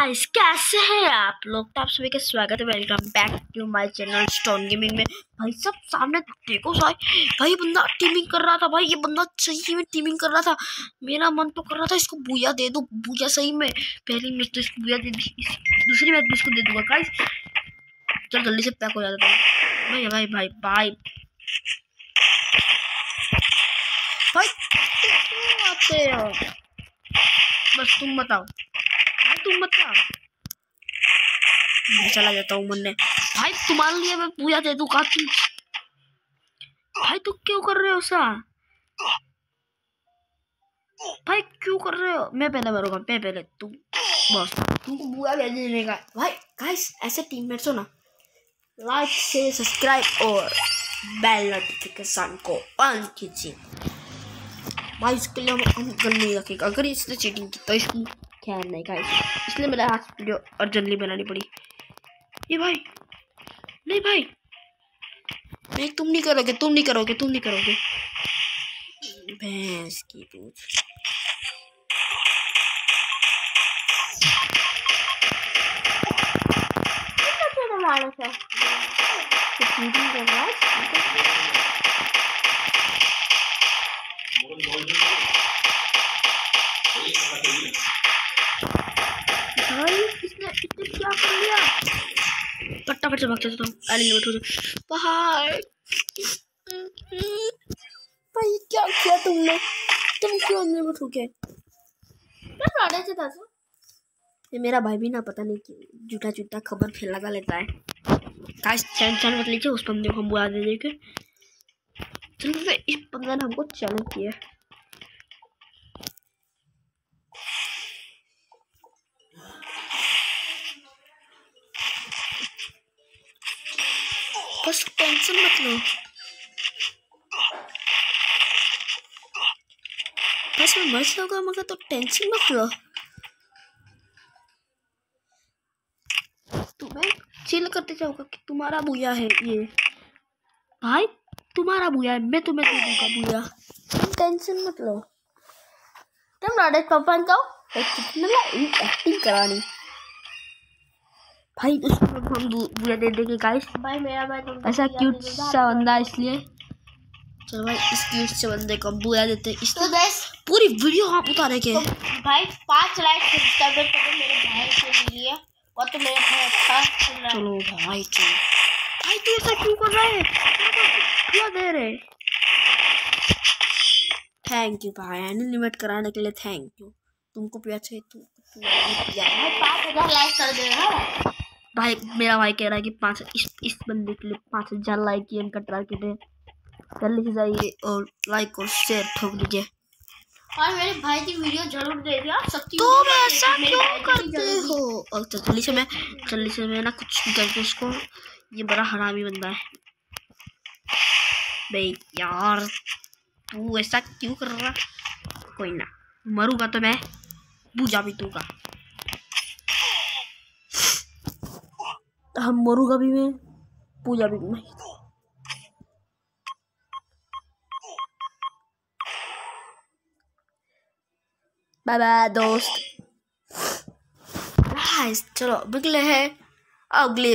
Guys कैसे हैं आप लोग। तो आप सभी का स्वागत है, welcome back to my channel stone gaming में। भाई सब सामने देखो भाई बंदा टीमिंग कर रहा था। भाई ये बंदा सही में टीमिंग कर रहा था। मेरा मन तो कर रहा था इसको बुया दे दो, बुया सही में। पहली मैच तो इसको बुया दे दी, दूसरी मैच भी इसको दे दूंगा गाइस। चल जल्दी से पैक हो जाता था भाई। भाई भाई भाई भाई क्यों आते हो? बस तुम बताओ भाई, तुम बताओ। मैं चला जाता हूँ मुन्ने। भाई तुम्हारे लिए मैं पूजा दे दूंगा। तुम भाई तो क्यों कर रहे हो सा? भाई क्यों कर रहे हो? मैं पहले मरूंगा, मैं पहले। तुम बस तुमको बुआ दे देने का भाई। गाइस ऐसे टीममेट्स हो ना, लाइक से सब्सक्राइब और बेल नोटिफिकेशन को ऑन कीजिए भाई। इसके लिए हम गन नहीं रखेगा। अगर इसने चीटिंग की तो इसको खैर नहीं गाइस, इसलिए मेरा आज वीडियो अर्जेंटली बनानी पड़ी। ये भाई नहीं भाई नहीं, तुम नहीं करोगे, तुम नहीं करोगे, तुम नहीं करोगे। भैंस की पूछ। भाई इसने क्या कर लिया? फटाफट से भाग जाता हूँ। एलिमिनेट हो जाओ भाई। भाई क्या किया तुमने? तुम क्यों एलिमिनेट हो गए? ये मेरा भाई भी ना पता नहीं क्यों झूठा झूठा खबर फिर लगा लेता है। गाइस टेंशन मत लीजिए, उस बंदे को हम बुला दे देंगे। चलो इस बंदे ने हमको चैलेंज किया। बस टेंशन मत लो, बस मैं मर जाऊंगा मगर तो टेंशन मत लो। तुम्हें चिल करते जाऊंगा कि तुम्हारा बुया है ये। भाई तुम्हारा बुया है, मैं तुम्हें दे दूंगा बुया। तुम टेंशन मत लो। तुम डायरेक्ट कंपन जाओ, एक्टिंग करानी भाई। उसको हम बुया दे देंगे गाइस। भाई मेरा भाई ऐसा क्यूट सा बंदा, इसलिए चलो भाई इस क्यूट से बंदे को बुया देते हैं। इसलिए तो पूरी वीडियो आप उतारेंगे तो भाई 5 लाइक सब्सक्राइबर करो मेरे भाई के लिए। और तो मेरे भाई अच्छा। चलो भाई चलो भाई, तू ऐसा क्यों कर रहा है? क्या दे रहे? थैंक यू भाई अनलिमिट कराने के लिए, थैंक यू। तुमको भी अच्छा है, तू 5000 लाइक कर देना भाई। मेरा भाई कह रहा है कि इस बंदे के लिए 5000 लाइक की इनका टारगेट है। जल्दी से जाइए और लाइक और शेयर ठोक दीजिए। और मेरे भाई की वीडियो जरूर देखिए। तुम ऐसा क्यों करते हो? और जल्दी से मैं ना कुछ भी करके उसको। ये बड़ा हरामी बंदा है भाई यार। तू ऐसा क्यों कर रहा? कोई ना, मरूंगा तो मैं पूजा भी दूंगा। हम मरूंगा भी मैं, पूजा भी मैं। बाय बाय दोस्त। चलो अगले हैं अगले